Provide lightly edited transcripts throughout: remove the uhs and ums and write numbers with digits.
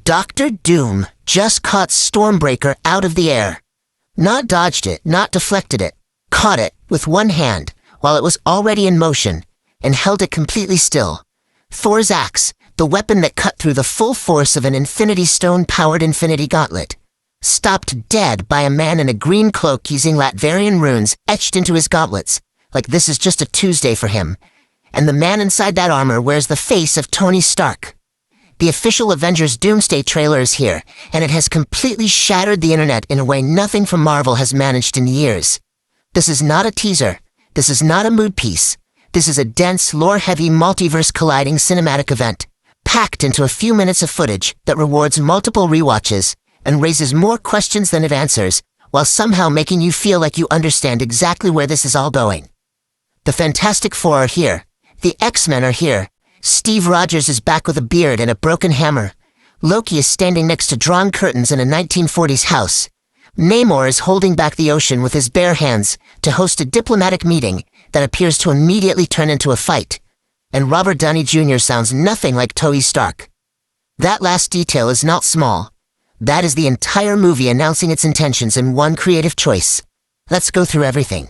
Dr. Doom just caught Stormbreaker out of the air. Not dodged it, not deflected it. Caught it with one hand while it was already in motion and held it completely still. Thor's axe, the weapon that cut through the full force of an Infinity Stone-powered Infinity Gauntlet, stopped dead by a man in a green cloak using Latverian runes etched into his gauntlets, like this is just a Tuesday for him. And the man inside that armor wears the face of Tony Stark. The official Avengers Doomsday trailer is here, and it has completely shattered the internet in a way nothing from Marvel has managed in years. This is not a teaser. This is not a mood piece. This is a dense, lore-heavy, multiverse-colliding cinematic event, packed into a few minutes of footage that rewards multiple rewatches and raises more questions than it answers, while somehow making you feel like you understand exactly where this is all going. The Fantastic Four are here. The X-Men are here. Steve Rogers is back with a beard and a broken hammer. Loki is standing next to drawn curtains in a 1940s house. Namor is holding back the ocean with his bare hands to host a diplomatic meeting that appears to immediately turn into a fight. And Robert Downey Jr. sounds nothing like Tony Stark. That last detail is not small. That is the entire movie announcing its intentions in one creative choice. Let's go through everything.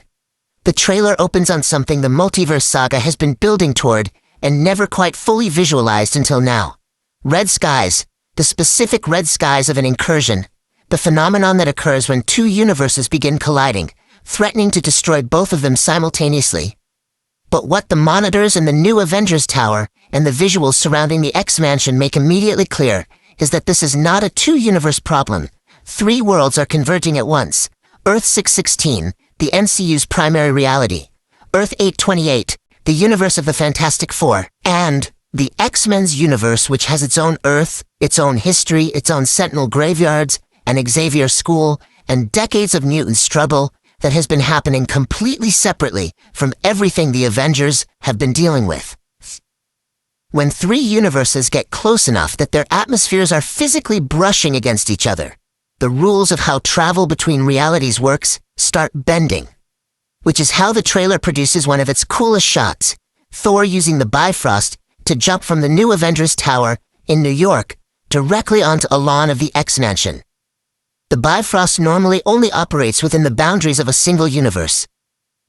The trailer opens on something the multiverse saga has been building toward and never quite fully visualized until now. Red skies, the specific red skies of an incursion, the phenomenon that occurs when two universes begin colliding, threatening to destroy both of them simultaneously. But what the monitors in the new Avengers Tower and the visuals surrounding the X-Mansion make immediately clear is that this is not a two-universe problem. 3 worlds are converging at once. Earth 616, the MCU's primary reality. Earth 828, the universe of the Fantastic Four, and the X-Men's universe, which has its own Earth, its own history, its own Sentinel graveyards, an Xavier school, and decades of mutant struggle that has been happening completely separately from everything the Avengers have been dealing with. When 3 universes get close enough that their atmospheres are physically brushing against each other, the rules of how travel between realities works start bending. Which is how the trailer produces one of its coolest shots, Thor using the Bifrost to jump from the new Avengers Tower in New York directly onto a lawn of the X-Mansion. The Bifrost normally only operates within the boundaries of a single universe.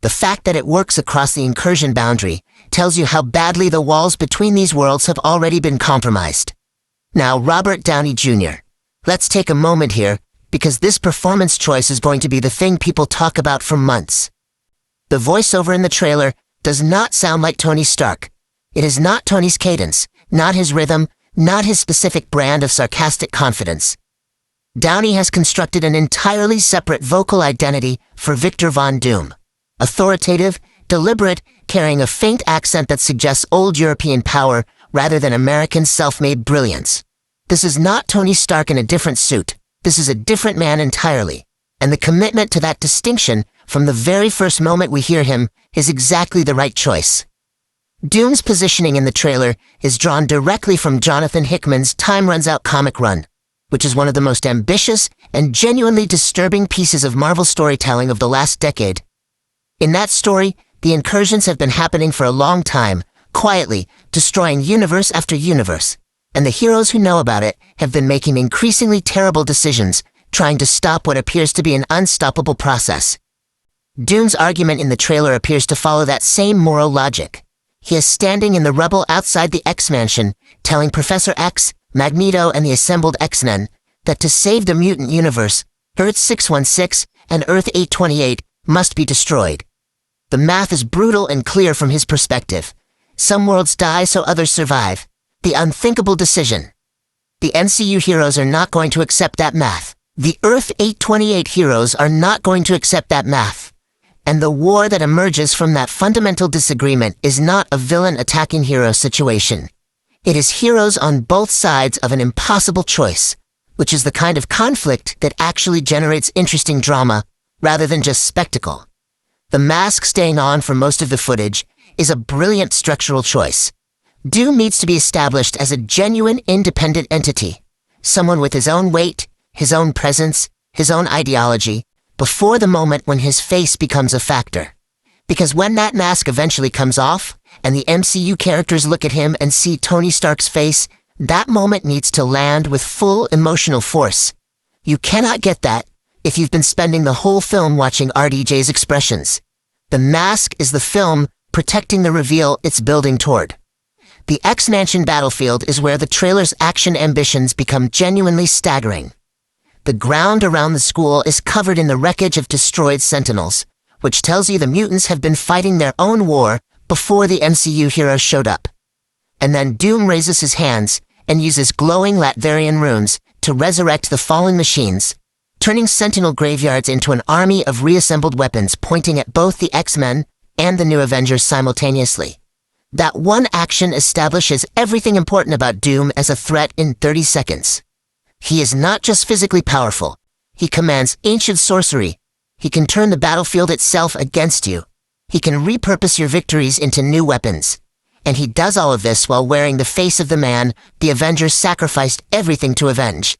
The fact that it works across the incursion boundary tells you how badly the walls between these worlds have already been compromised. Now, Robert Downey Jr., let's take a moment here, because this performance choice is going to be the thing people talk about for months. The voiceover in the trailer does not sound like Tony Stark. It is not Tony's cadence, not his rhythm, not his specific brand of sarcastic confidence. Downey has constructed an entirely separate vocal identity for Victor Von Doom. Authoritative, deliberate, carrying a faint accent that suggests old European power rather than American self-made brilliance. This is not Tony Stark in a different suit. This is a different man entirely. And the commitment to that distinction from the very first moment we hear him is exactly the right choice. Doom's positioning in the trailer is drawn directly from Jonathan Hickman's Time Runs Out comic run, which is one of the most ambitious and genuinely disturbing pieces of Marvel storytelling of the last decade. In that story, the incursions have been happening for a long time, quietly, destroying universe after universe, and the heroes who know about it have been making increasingly terrible decisions, trying to stop what appears to be an unstoppable process. Doom's argument in the trailer appears to follow that same moral logic. He is standing in the rubble outside the X-Mansion, telling Professor X, Magneto, and the assembled X-Men that to save the mutant universe, Earth 616 and Earth 828 must be destroyed. The math is brutal and clear from his perspective. Some worlds die so others survive. The unthinkable decision. The MCU heroes are not going to accept that math. The Earth 828 heroes are not going to accept that math. And the war that emerges from that fundamental disagreement is not a villain attacking hero situation. It is heroes on both sides of an impossible choice, which is the kind of conflict that actually generates interesting drama rather than just spectacle. The mask staying on for most of the footage is a brilliant structural choice. Doom needs to be established as a genuine independent entity, someone with his own weight, his own presence, his own ideology, before the moment when his face becomes a factor. Because when that mask eventually comes off, and the MCU characters look at him and see Tony Stark's face, That moment needs to land with full emotional force. You cannot get that if you've been spending the whole film watching RDJ's expressions. The mask is the film protecting the reveal it's building toward. The X-Mansion battlefield is where the trailer's action ambitions become genuinely staggering. The ground around the school is covered in the wreckage of destroyed Sentinels, which tells you the mutants have been fighting their own war before the MCU heroes showed up. And then Doom raises his hands and uses glowing Latverian runes to resurrect the fallen machines, turning Sentinel graveyards into an army of reassembled weapons pointing at both the X-Men and the new Avengers simultaneously. That one action establishes everything important about Doom as a threat in 30 seconds. He is not just physically powerful. He commands ancient sorcery. He can turn the battlefield itself against you. He can repurpose your victories into new weapons. And he does all of this while wearing the face of the man the Avengers sacrificed everything to avenge.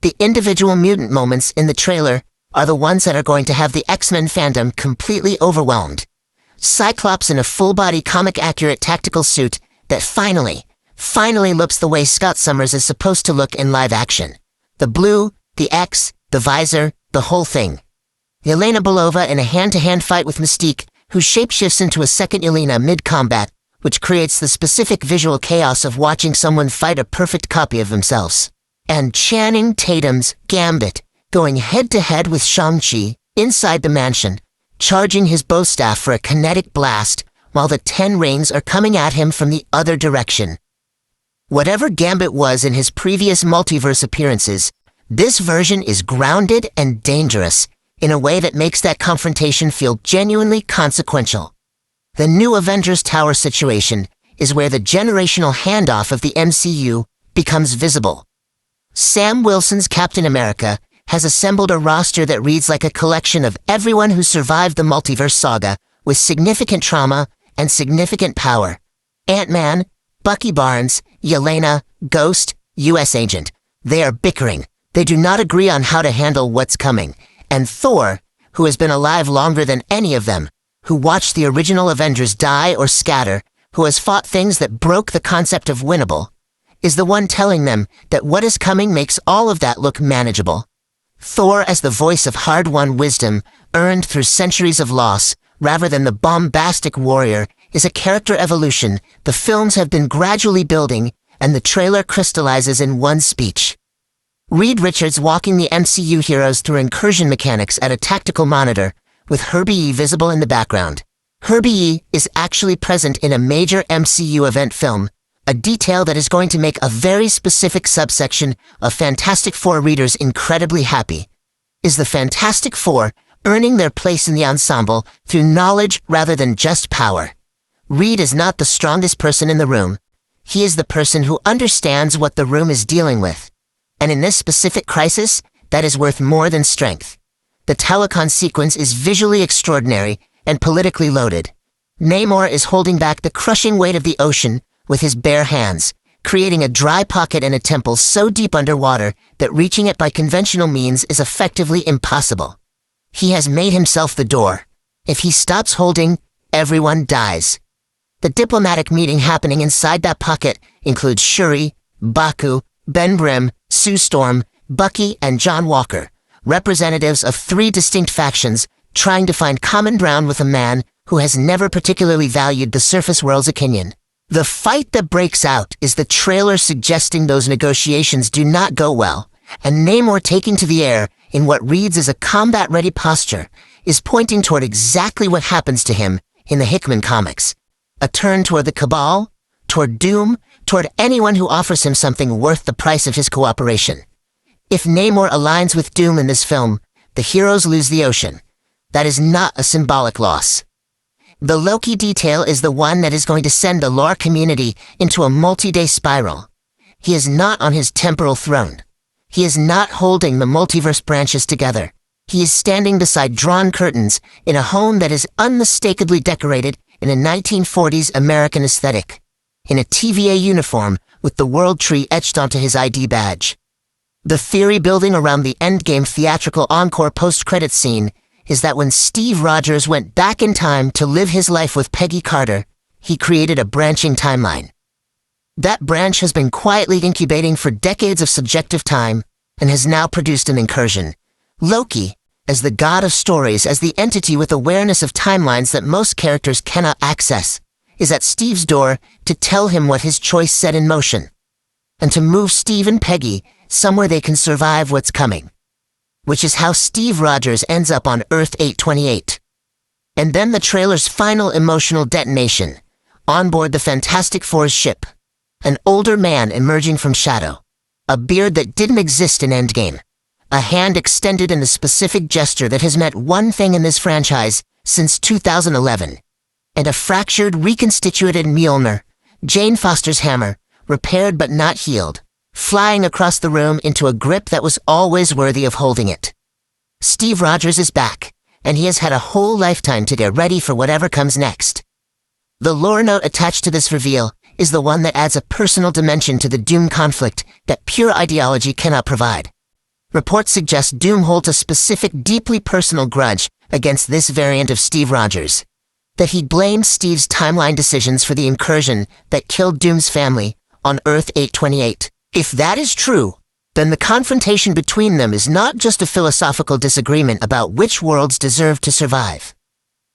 The individual mutant moments in the trailer are the ones that are going to have the X-Men fandom completely overwhelmed. Cyclops in a full-body comic-accurate tactical suit that finally looks the way Scott Summers is supposed to look in live action. The blue, the X, the visor, the whole thing. Yelena Belova in a hand-to-hand fight with Mystique, who shapeshifts into a second Yelena mid-combat, which creates the specific visual chaos of watching someone fight a perfect copy of themselves. And Channing Tatum's Gambit, going head-to-head with Shang-Chi inside the mansion, charging his bow staff for a kinetic blast while the 10 rings are coming at him from the other direction. Whatever Gambit was in his previous multiverse appearances, this version is grounded and dangerous in a way that makes that confrontation feel genuinely consequential. The new Avengers Tower situation is where the generational handoff of the MCU becomes visible. Sam Wilson's Captain America has assembled a roster that reads like a collection of everyone who survived the multiverse saga with significant trauma and significant power. Ant-Man, Bucky Barnes, Yelena, Ghost, U.S. Agent. They are bickering. They do not agree on how to handle what's coming. And Thor, who has been alive longer than any of them, who watched the original Avengers die or scatter, who has fought things that broke the concept of winnable, is the one telling them that what is coming makes all of that look manageable. Thor as the voice of hard-won wisdom, earned through centuries of loss, rather than the bombastic warrior, is a character evolution the films have been gradually building, and the trailer crystallizes in one speech. Reed Richards walking the MCU heroes through incursion mechanics at a tactical monitor, with Herbie E visible in the background. Herbie E is actually present in a major MCU event film, a detail that is going to make a very specific subsection of Fantastic Four readers incredibly happy. Is the Fantastic Four earning their place in the ensemble through knowledge rather than just power? Reed is not the strongest person in the room. He is the person who understands what the room is dealing with. And in this specific crisis, that is worth more than strength. The telecon sequence is visually extraordinary and politically loaded. Namor is holding back the crushing weight of the ocean with his bare hands, creating a dry pocket in a temple so deep underwater that reaching it by conventional means is effectively impossible. He has made himself the door. If he stops holding, everyone dies. The diplomatic meeting happening inside that pocket includes Shuri, Baku, Ben Grimm, Sue Storm, Bucky, and John Walker, representatives of 3 distinct factions trying to find common ground with a man who has never particularly valued the surface world's opinion. The fight that breaks out is the trailer suggesting those negotiations do not go well, and Namor taking to the air in what reads as a combat-ready posture is pointing toward exactly what happens to him in the Hickman comics. A turn toward the Cabal, toward Doom, toward anyone who offers him something worth the price of his cooperation. If Namor aligns with Doom in this film, the heroes lose the ocean. That is not a symbolic loss. The Loki detail is the one that is going to send the lore community into a multi-day spiral. He is not on his temporal throne. He is not holding the multiverse branches together. He is standing beside drawn curtains in a home that is unmistakably decorated in a 1940s American aesthetic, in a TVA uniform with the World Tree etched onto his ID badge. The theory building around the Endgame theatrical encore post-credits scene is that when Steve Rogers went back in time to live his life with Peggy Carter, he created a branching timeline. That branch has been quietly incubating for decades of subjective time and has now produced an incursion. Loki, as the god of stories, as the entity with awareness of timelines that most characters cannot access, is at Steve's door to tell him what his choice set in motion, and to move Steve and Peggy somewhere they can survive what's coming. Which is how Steve Rogers ends up on Earth 828. And then the trailer's final emotional detonation, on board the Fantastic Four's ship. An older man emerging from shadow. A beard that didn't exist in Endgame. A hand extended in the specific gesture that has meant one thing in this franchise since 2011. And a fractured, reconstituted Mjolnir, Jane Foster's hammer, repaired but not healed, flying across the room into a grip that was always worthy of holding it. Steve Rogers is back, and he has had a whole lifetime to get ready for whatever comes next. The lore note attached to this reveal is the one that adds a personal dimension to the Doom conflict that pure ideology cannot provide. Reports suggest Doom holds a specific, deeply personal grudge against this variant of Steve Rogers. That he blamed Steve's timeline decisions for the incursion that killed Doom's family on Earth 828. If that is true, then the confrontation between them is not just a philosophical disagreement about which worlds deserve to survive.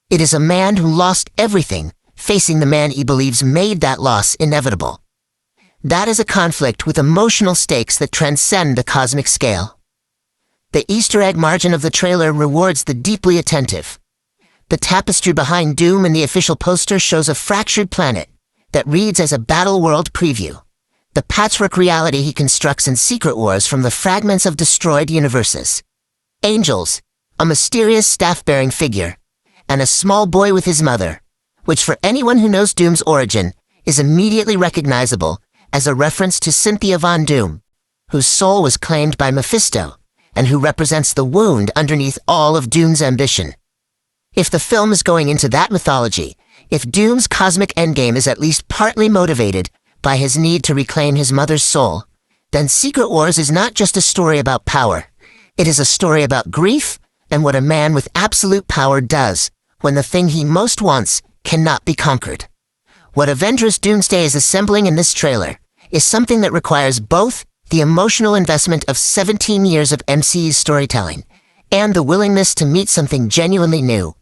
It is a man who lost everything, facing the man he believes made that loss inevitable. That is a conflict with emotional stakes that transcend the cosmic scale. The Easter egg margin of the trailer rewards the deeply attentive. The tapestry behind Doom in the official poster shows a fractured planet that reads as a Battleworld preview. The patchwork reality he constructs in Secret Wars from the fragments of destroyed universes. Angels, a mysterious staff-bearing figure, and a small boy with his mother, which for anyone who knows Doom's origin is immediately recognizable as a reference to Cynthia Von Doom, whose soul was claimed by Mephisto, and who represents the wound underneath all of Doom's ambition. If the film is going into that mythology, if Doom's cosmic endgame is at least partly motivated by his need to reclaim his mother's soul, then Secret Wars is not just a story about power. It is a story about grief and what a man with absolute power does when the thing he most wants cannot be conquered. What Avengers Doomsday is assembling in this trailer is something that requires both the emotional investment of 17 years of MCU's storytelling and the willingness to meet something genuinely new.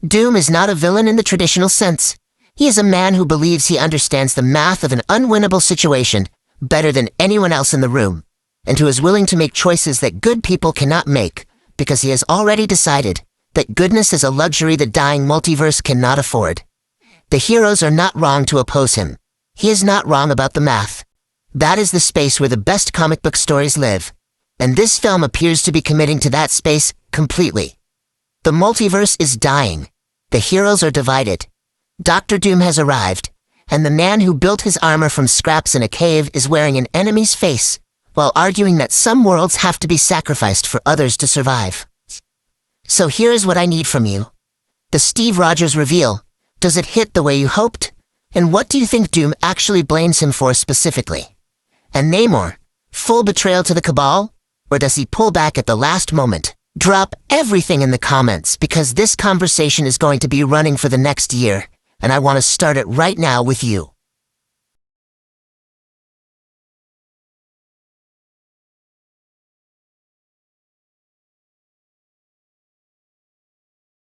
Doom is not a villain in the traditional sense. He is a man who believes he understands the math of an unwinnable situation better than anyone else in the room, and who is willing to make choices that good people cannot make because he has already decided that goodness is a luxury the dying multiverse cannot afford. The heroes are not wrong to oppose him. He is not wrong about the math. That is the space where the best comic book stories live, and this film appears to be committing to that space completely. The multiverse is dying. The heroes are divided. Dr. Doom has arrived, and the man who built his armor from scraps in a cave is wearing an enemy's face, while arguing that some worlds have to be sacrificed for others to survive. So here is what I need from you. The Steve Rogers reveal. Does it hit the way you hoped? And what do you think Doom actually blames him for specifically? And Namor, full betrayal to the Cabal? Or does he pull back at the last moment? Drop everything in the comments because this conversation is going to be running for the next year, and I want to start it right now with you.